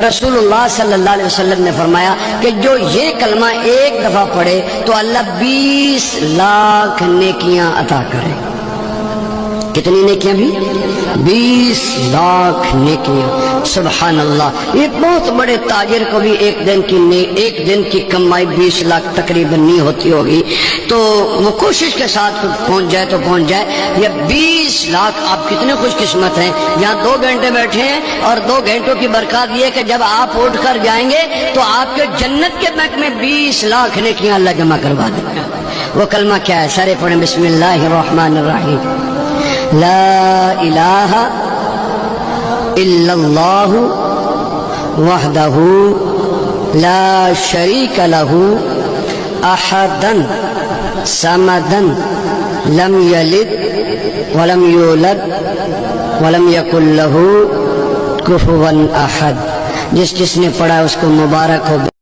رسول اللہ صلی اللہ علیہ وسلم نے فرمایا کہ جو یہ کلمہ ایک دفعہ پڑھے تو اللہ 20 لاکھ نیکیاں عطا کرے۔ کتنی نیکیاں بھی؟ 20 لاکھ نیکیاں۔ سبحان اللہ، یہ بہت بڑے تاجر کو بھی ایک دن کی کمائی 20 لاکھ تقریباً نہیں ہوتی ہوگی، تو وہ کوشش کے ساتھ پہنچ جائے تو پہنچ جائے۔ یہ 20 لاکھ، آپ کتنے خوش قسمت ہیں، یہاں 2 گھنٹے بیٹھے ہیں اور 2 گھنٹوں کی برکات یہ ہے کہ جب آپ اٹھ کر جائیں گے تو آپ کے جنت کے بینک میں 20 لاکھ نیکیاں اللہ جمع کروا دے گا۔ وہ کلمہ کیا ہے؟ سارے پڑھیں، بسم اللہ الرحمن الرحیم، لا الہ الا اللہ وحدہ لا شریک لہ احدا صمدا لم یلد ولم یولد ولم یکن لہ کفوا احد۔ جس نے پڑھا اس کو مبارک ہو۔